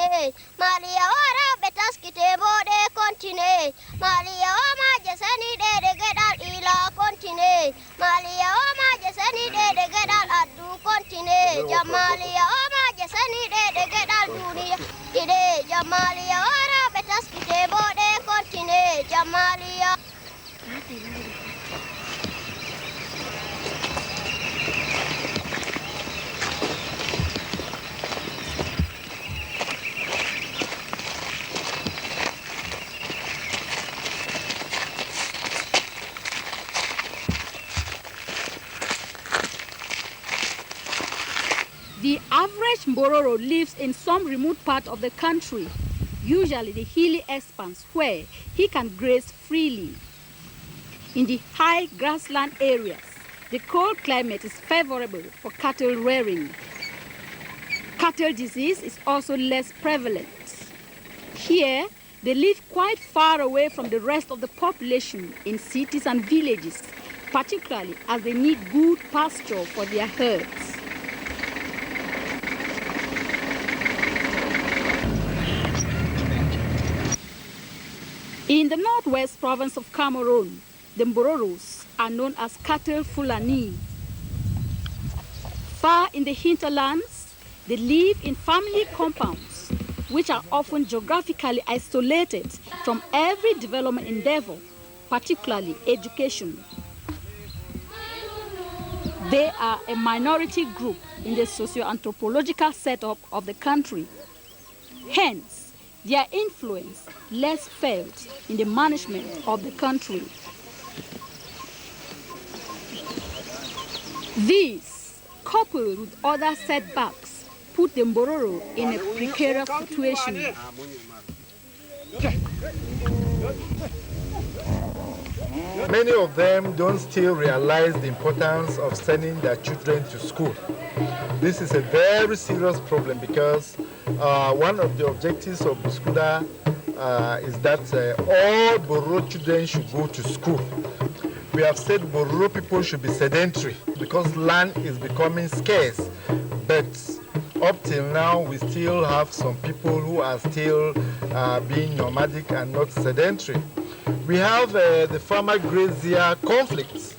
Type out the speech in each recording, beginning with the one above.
continue. Malia ora betaskite bode continue. Malia oma jesani de gedal ila continue. Malia oma jesani de gedal adu continue. Jamalia oma jesani de gedal dunia. Ide jamalia ora betaskite bode continue. Jamalia. The average Mbororo lives in some remote part of the country, usually the hilly expanse where he can graze freely. In the high grassland areas, the cold climate is favorable for cattle rearing. Cattle disease is also less prevalent. Here, they live quite far away from the rest of the population in cities and villages, particularly as they need good pasture for their herds. In the northwest province of Cameroon, the Mbororos are known as cattle Fulani. Far in the hinterlands, they live in family compounds, which are often geographically isolated from every development endeavor, particularly education. They are a minority group in the socio-anthropological setup of the country. Hence, their influence less felt in the management of the country. These, coupled with other setbacks, put the Mbororo in a precarious situation. Many of them don't still realize the importance of sending their children to school. This is a very serious problem because one of the objectives of MBOSCUDA is that all Mbororo children should go to school. We have said Mbororo people should be sedentary because land is becoming scarce. But up till now, we still have some people who are still being nomadic and not sedentary. We have the farmer-grazier conflicts,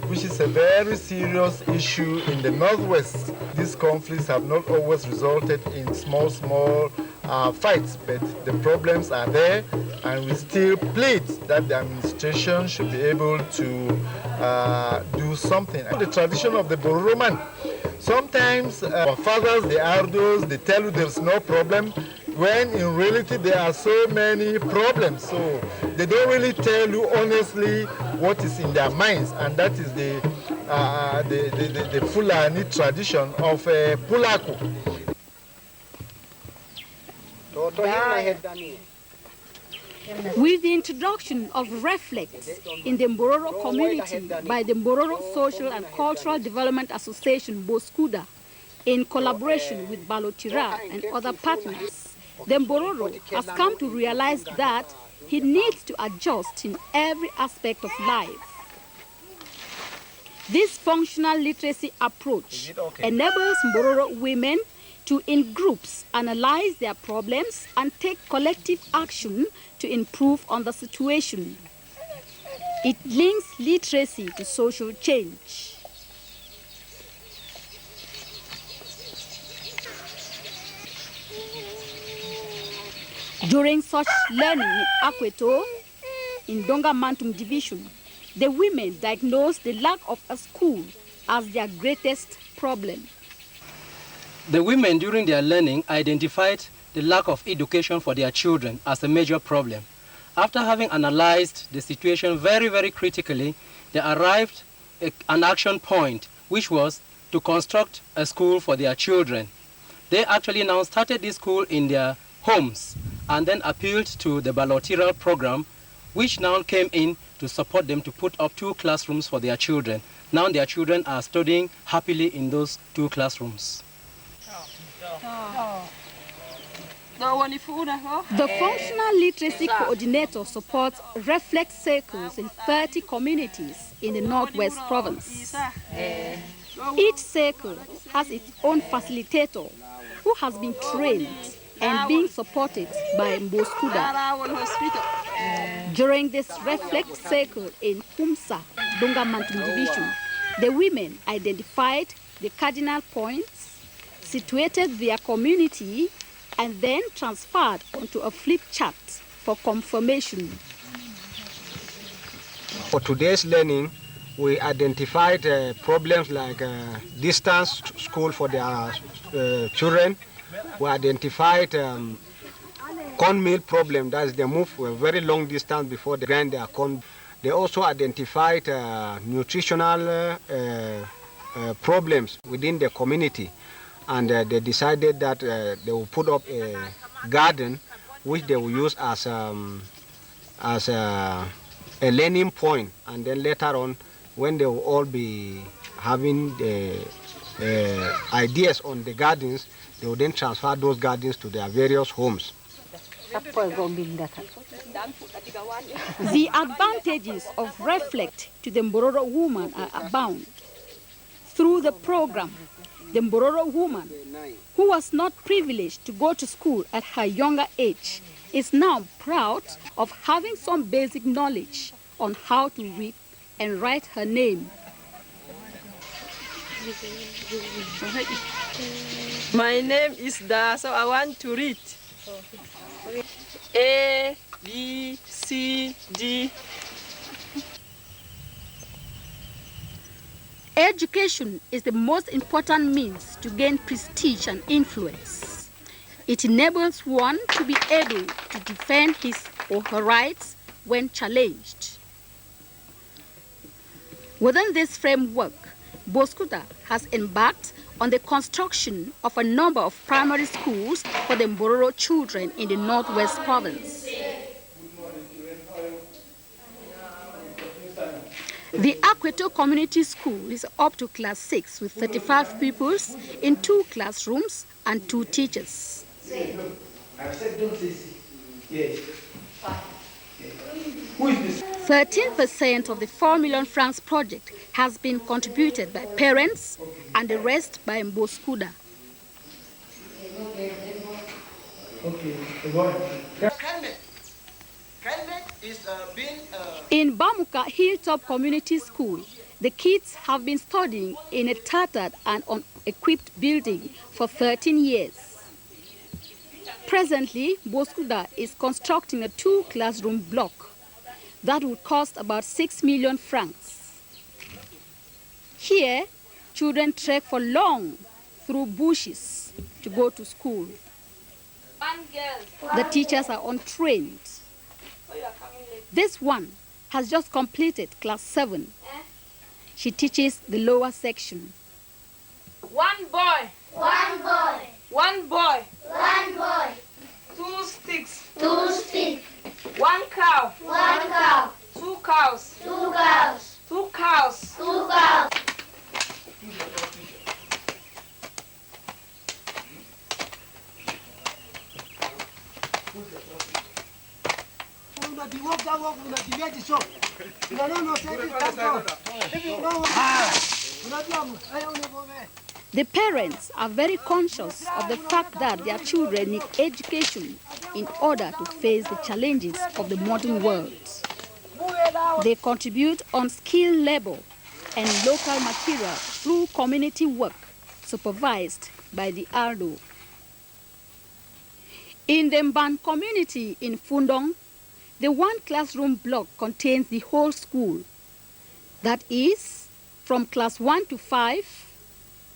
which is a very serious issue in the Northwest. These conflicts have not always resulted in small fights, but the problems are there, and we still plead that the administration should be able to do something. The tradition of the Mbororo man, sometimes our fathers, the elders, they tell you there's no problem, when in reality there are so many problems. So they don't really tell you honestly what is in their minds, and that is the Fulani tradition of Pulaku. With the introduction of Reflect in the Mbororo community by the Mbororo Social and Cultural Development Association, MBOSCUDA, in collaboration with Balotira and other partners, the Mbororo has come to realize that he needs to adjust in every aspect of life. This functional literacy approach enables Mbororo women to, in groups, analyze their problems and take collective action to improve on the situation. It links literacy to social change. During such learning in Akweto, in Donga Mantung division, the women diagnosed the lack of a school as their greatest problem. The women during their learning identified the lack of education for their children as a major problem. After having analyzed the situation very, very critically, they arrived at an action point, which was to construct a school for their children. They actually now started this school in their homes and then appealed to the Balotira program, which now came in to support them to put up 2 classrooms for their children. Now their children are studying happily in those 2 classrooms. The functional literacy coordinator supports Reflect circles in 30 communities in the North-West province. Each circle has its own facilitator who has been trained and being supported by MBOSCUDA. During this reflex circle in Kumsa, Dungamantum Division, the women identified the cardinal points, situated their community, and then transferred onto a flip chart for confirmation. For today's learning, we identified problems like distance to school for their children. We identified corn meal problem, that is they move a very long distance before they grind their corn. They also identified nutritional problems within the community, and they decided that they will put up a garden which they will use as a learning point, and then later on, when they will all be having the ideas on the gardens, they will then transfer those gardens to their various homes. The advantages of Reflect to the Mbororo woman are abound. Through the program, the Mbororo woman, who was not privileged to go to school at her younger age, is now proud of having some basic knowledge on how to read and write her name. My name is Da, so I want to read. A, B, C, D. Education is the most important means to gain prestige and influence. It enables one to be able to defend his or her rights when challenged. Within this framework, MBOSCUDA has embarked on the construction of a number of primary schools for the Mbororo children in the North-West province. The Akweto Community School is up to class 6 with 35 pupils in 2 classrooms and 2 teachers. 13% of the 4 million francs project has been contributed by parents and the rest by MBOSCUDA. In Bamuka Hilltop Community School, the kids have been studying in a tattered and unequipped building for 13 years. Presently, MBOSCUDA is constructing a 2-classroom block that would cost about 6 million francs. Here, children trek for long through bushes to go to school. The teachers are untrained. This one has just completed class 7. She teaches the lower section. 1 boy. 1 boy. 1 boy. 1 boy. 2 sticks. 2 sticks. 1 cow. 1 cow. 2 cows. 2 cows. 2 cows. 2 cows. The parents are very conscious of the fact that their children need education in order to face the challenges of the modern world. They contribute on skilled labor and local material through community work supervised by the ALDO. In the Mban community in Fundong, the 1-classroom block contains the whole school. That is, from class 1 to 5,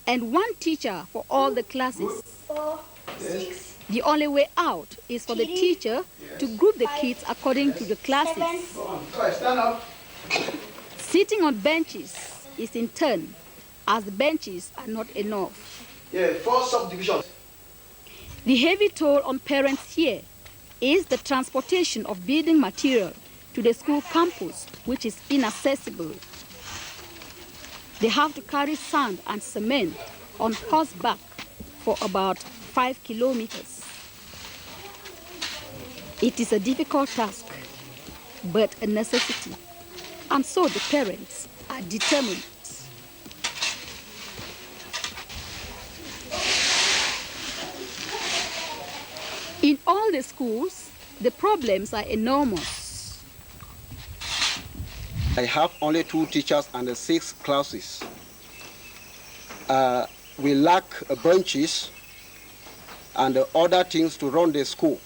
and 1 teacher for all the classes. 4, 6. The only way out is for the teacher to group the kids according to the classes. Sitting on benches is in turn, as the benches are not enough. 4 subdivisions. The heavy toll on parents here is the transportation of building material to the school campus, which is inaccessible. They have to carry sand and cement on horseback for about 5 kilometers. It is a difficult task, but a necessity, and so the parents are determined. In all the schools, the problems are enormous. I have only 2 teachers and 6 classes. We lack benches and other things to run the school.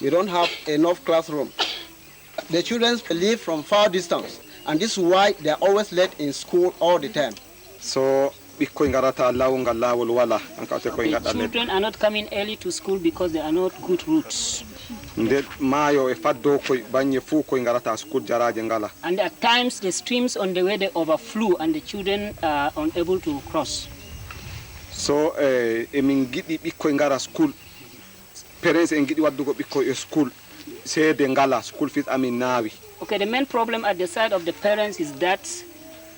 We don't have enough classroom. The children live from far distance, and this is why they are always late in school all the time. So the children are not coming early to school because there are not good routes. And at times the streams on the way they overflow and the children are unable to cross. So school parents school say school fees Okay, the main problem at the side of the parents is that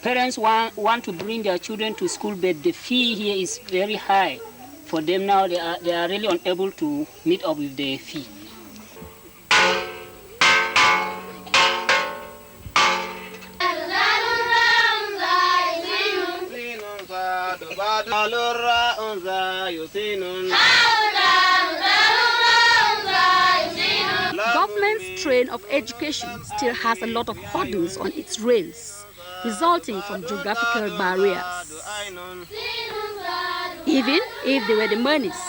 parents want to bring their children to school, but the fee here is very high for them. Now they are really unable to meet up with the fee. Government's train of education still has a lot of hurdles on its rails, resulting from geographical barriers. Even if there were the monies,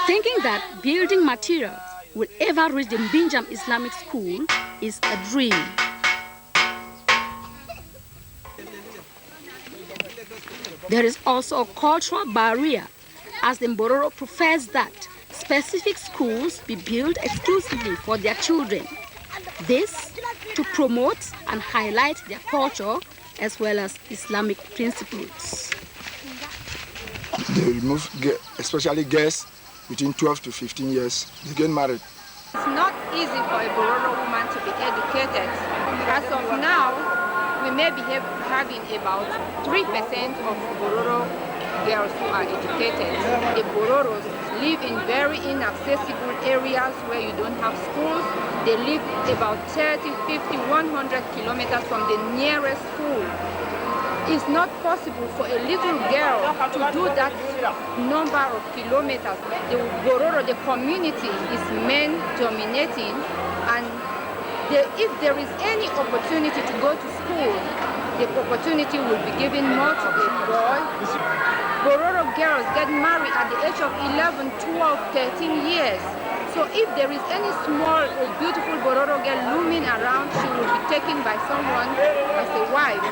thinking that building materials will ever reach the Mbinjam Islamic School is a dream. There is also a cultural barrier, as the Mbororo prefers that specific schools be built exclusively for their children. This to promote and highlight their culture as well as Islamic principles. They remove, especially girls between 12 to 15 years, they get married. It's not easy for a Mbororo woman to be educated. As of now, we may be having about 3% of Mbororo girls who are educated. The Mbororos live in very inaccessible areas where you don't have schools. They live about 30, 50, 100 kilometers from the nearest school. It's not possible for a little girl to do that number of kilometers. The Mbororo, the community, is men dominating, and if there is any opportunity to go to school, the opportunity will be given more to a boy. Mbororo girls get married at the age of 11, 12, 13 years. So if there is any small or beautiful Mbororo girl looming around, she will be taken by someone as a wife.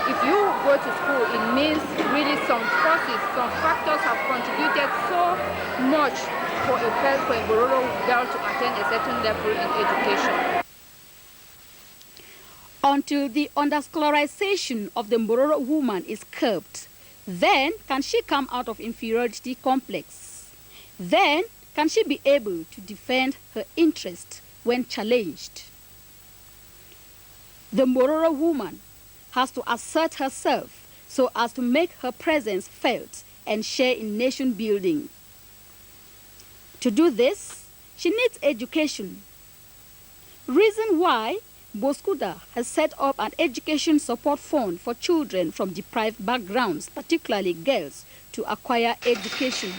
If you go to school, it means really some forces, some factors have contributed so much for a Mbororo girl to attain a certain level in education. Until the underscholarization of the Mbororo woman is curbed, then can she come out of inferiority complex. Then can she be able to defend her interest when challenged. The Mbororo woman has to assert herself so as to make her presence felt and share in nation building. To do this, she needs education. Reason why MBOSCUDA has set up an education support fund for children from deprived backgrounds, particularly girls, to acquire education.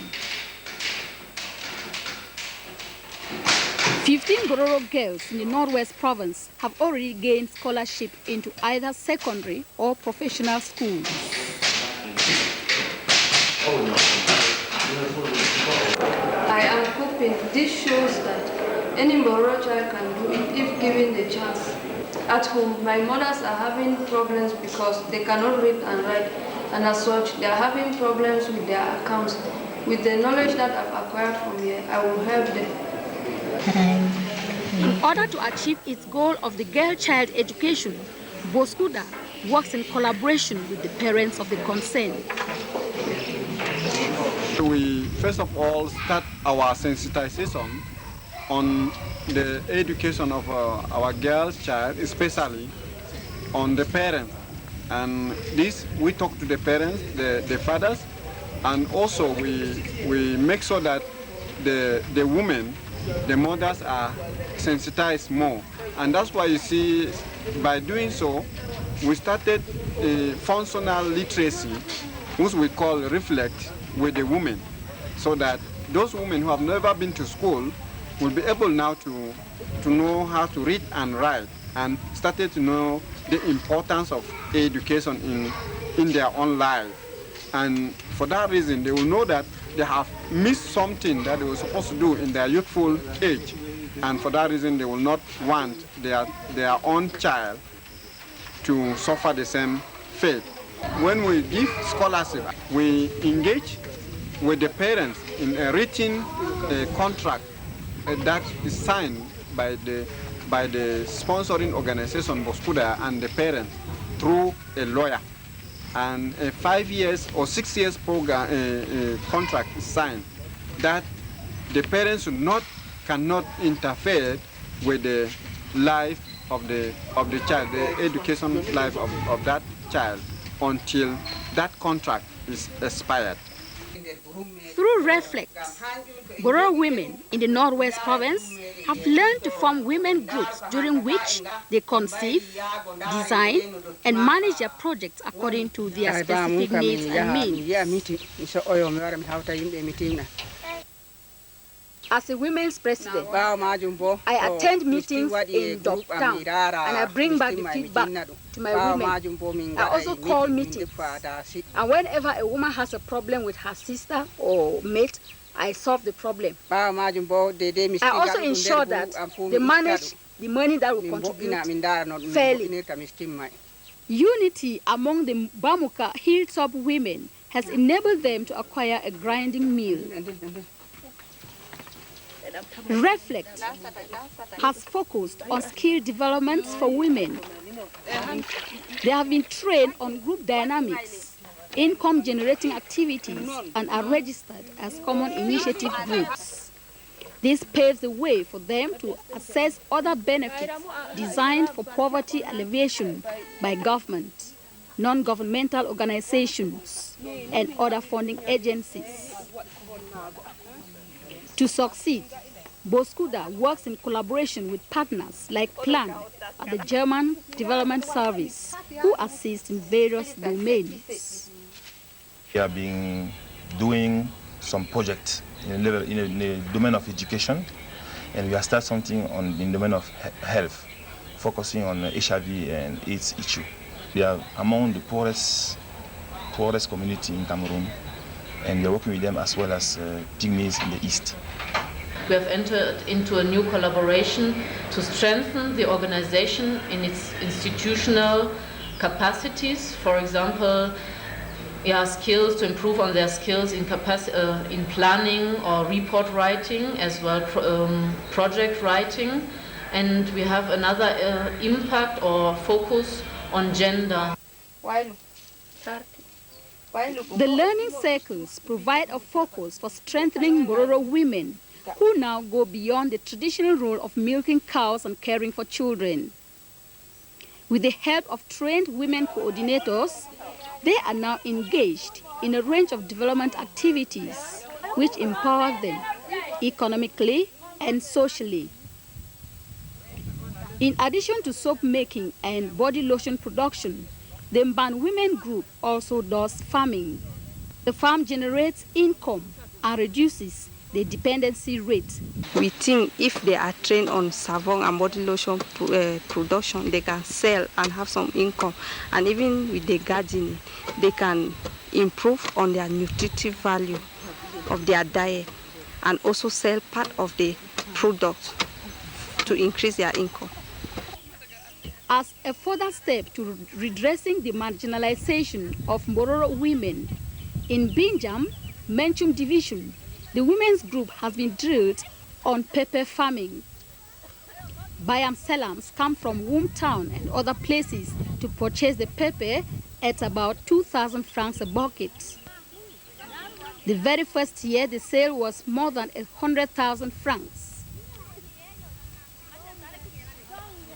15 Mbororo girls in the North-West province have already gained scholarship into either secondary or professional schools. I am hoping this shows that any Mbororo child can do it if given the chance. At home, my mothers are having problems because they cannot read and write, and as such, they are having problems with their accounts. With the knowledge that I've acquired from here, I will help them. In order to achieve its goal of the girl child education, MBOSCUDA works in collaboration with the parents of the concerned. We first of all start our sensitization on the education of our girls' child, especially on the parents. And this, we talk to the parents, the fathers, and also we make sure that the women, the mothers are sensitized more. And that's why you see, by doing so, we started a functional literacy, which we call Reflect, with the women, so that those women who have never been to school will be able now to know how to read and write, and started to know the importance of education in their own life. And for that reason, they will know that they have missed something that they were supposed to do in their youthful age. And for that reason, they will not want their own child to suffer the same fate. When we give scholarship, we engage with the parents in a written contract that is signed by the sponsoring organization MBOSCUDA and the parents through a lawyer. And a 5 years or 6 years program contract is signed that the parents cannot interfere with the life of the child, the education life of that child, until that contract is expired. Through Reflect, Mbororo women in the North-West province have learned to form women groups during which they conceive, design, and manage their projects according to their specific needs and means. As a women's president, I attend meetings in Dogtown and I bring back the feedback to my women. I also call meetings, and whenever a woman has a problem with her sister or mate, I solve the problem. I also ensure that they manage the money that will contribute fairly. Unity among the Bamuka hilltop women has enabled them to acquire a grinding mill. Reflect has focused on skill developments for women. They have been trained on group dynamics, income-generating activities, and are registered as common initiative groups. This paves the way for them to access other benefits designed for poverty alleviation by government, non-governmental organizations, and other funding agencies. To succeed, MBOSCUDA works in collaboration with partners like Plan at the German Development Service, who assist in various domains. We have been doing some projects in the domain of education, and we have started something in the domain of health, focusing on HIV and AIDS issue. We are among the poorest community in Cameroon, and we are working with them as well as pygmies in the east. We have entered into a new collaboration to strengthen the organization in its institutional capacities. For example, skills to improve on their skills in planning or report writing, as well project writing. And we have another impact or focus on gender. The learning circles provide a focus for strengthening Mbororo women, who now go beyond the traditional role of milking cows and caring for children. With the help of trained women coordinators, they are now engaged in a range of development activities which empower them economically and socially. In addition to soap making and body lotion production, the Mban Women Group also does farming. The farm generates income and reduces the dependency rate. We think if they are trained on savon and body lotion production, they can sell and have some income. And even with the gardening, they can improve on their nutritive value of their diet and also sell part of the product to increase their income. As a further step to redressing the marginalization of Mbororo women, in Binjam, Menchum Division, the women's group has been drilled on pepper farming. Bayam Selams come from Womb Town and other places to purchase the pepper at about 2,000 francs a bucket. The very first year, the sale was more than 100,000 francs.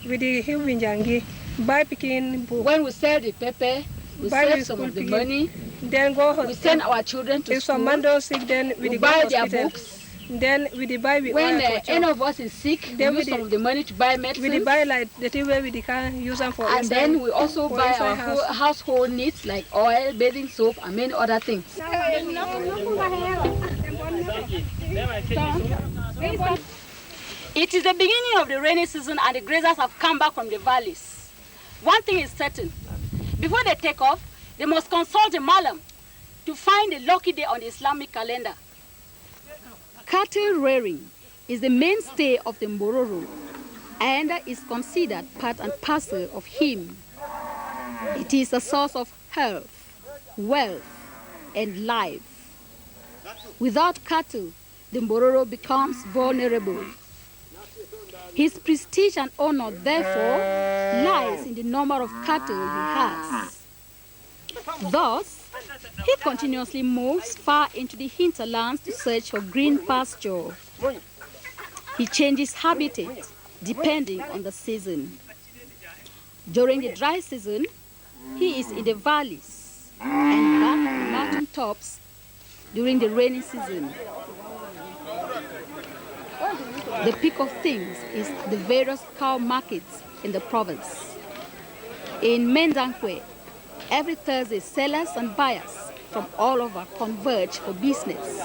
When we sell the pepper, we save some of the money. Then we send our children to school. Then we buy their books. Then we buy. When any of us is sick, we use some of the money to buy medicine. We buy like the thing where we can use them for. And then we also buy our household needs like oil, bathing soap, and many other things. It is the beginning of the rainy season and the grazers have come back from the valleys. One thing is certain. Before they take off, they must consult a malam to find a lucky day on the Islamic calendar. Cattle rearing is the mainstay of the Mbororo and is considered part and parcel of him. It is a source of health, wealth, and life. Without cattle, the Mbororo becomes vulnerable. His prestige and honor, therefore, lies in the number of cattle he has. Thus, he continuously moves far into the hinterlands to search for green pasture. He changes habitat depending on the season. During the dry season, he is in the valleys and back on the mountain tops during the rainy season. The peak of things is the various cow markets in the province. In Mendankwe, every Thursday, sellers and buyers from all over converge for business.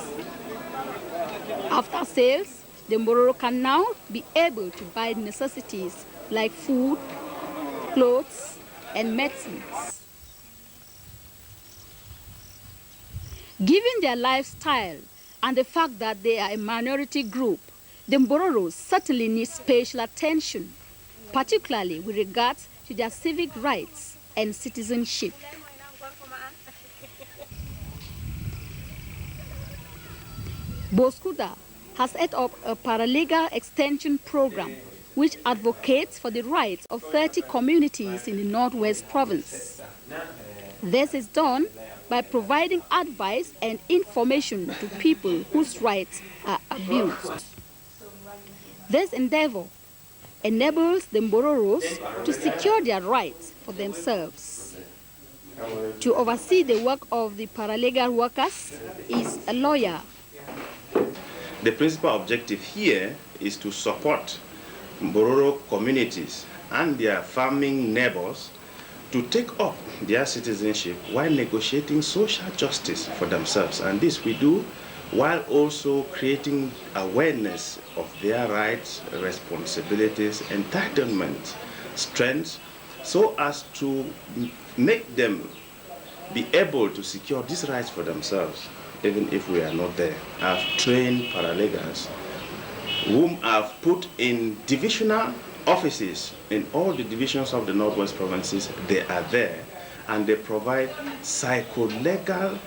After sales, the Mbororo can now be able to buy necessities like food, clothes, and medicines. Given their lifestyle and the fact that they are a minority group, the Mbororos certainly need special attention, particularly with regards to their civic rights and citizenship. MBOSCUDA has set up a paralegal extension program which advocates for the rights of 30 communities in the North-West province. This is done by providing advice and information to people whose rights are abused. This endeavor enables the Mbororos to secure their rights for themselves. To oversee the work of the paralegal workers is a lawyer. The principal objective here is to support Mbororo communities and their farming neighbors to take up their citizenship while negotiating social justice for themselves. And this we do while also creating awareness of their rights, responsibilities, entitlements, strengths, so as to make them be able to secure these rights for themselves, even if we are not there. I've trained paralegals whom I've put in divisional offices in all the divisions of the North-West provinces. They are there and they provide psycho-legal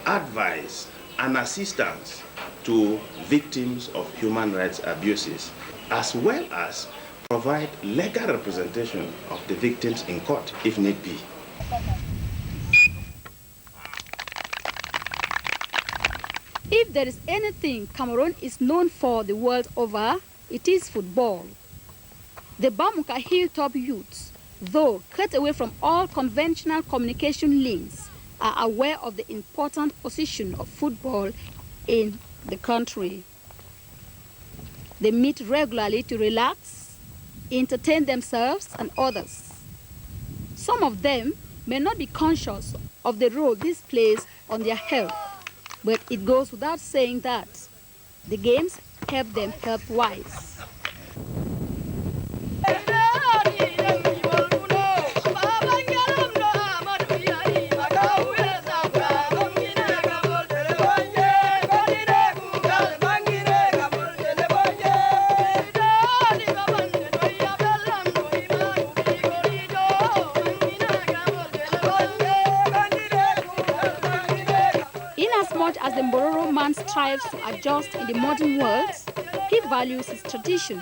advice and assistance to victims of human rights abuses, as well as provide legal representation of the victims in court if need be. If there is anything Cameroon is known for the world over, it is football. The Bamuka hilltop youths, though cut away from all conventional communication links, are aware of the important position of football in the country. They meet regularly to relax, entertain themselves and others. Some of them may not be conscious of the role this plays on their health, but it goes without saying that the games help them health-wise. Inasmuch as the Mbororo man strives to adjust in the modern world, he values his tradition,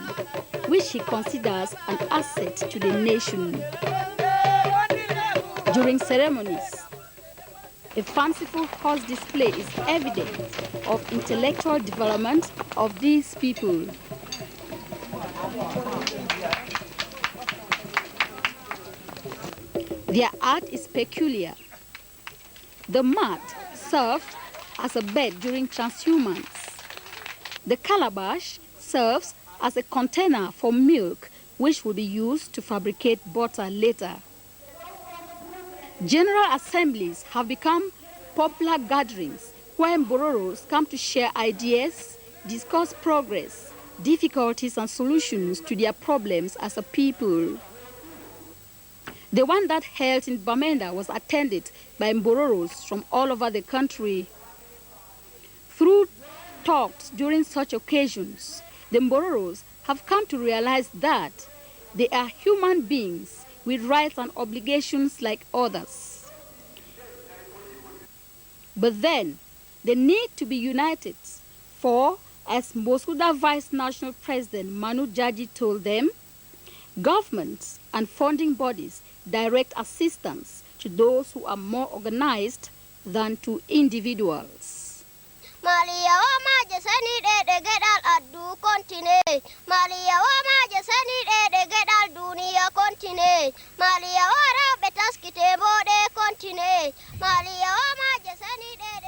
which he considers an asset to the nation. During ceremonies, a fanciful horse display is evidence of intellectual development of these people. Their art is peculiar. The mat serves as a bed during transhumance. The calabash serves as a container for milk, which will be used to fabricate butter later. General assemblies have become popular gatherings where Mbororos come to share ideas, discuss progress, difficulties and solutions to their problems as a people. The one that held in Bamenda was attended by Mbororos from all over the country. Through talks during such occasions, the Mbororos have come to realize that they are human beings with rights and obligations like others. But then, they need to be united, for, as MBOSCUDA Vice National President Manu Jaji told them, governments and funding bodies direct assistance to those who are more organized than to individuals. Malia wama jesani de gedal adu continue. Malia wama jesani de gedal dunia continue. Malia wara betaskite bode continue. Malia wama jesani de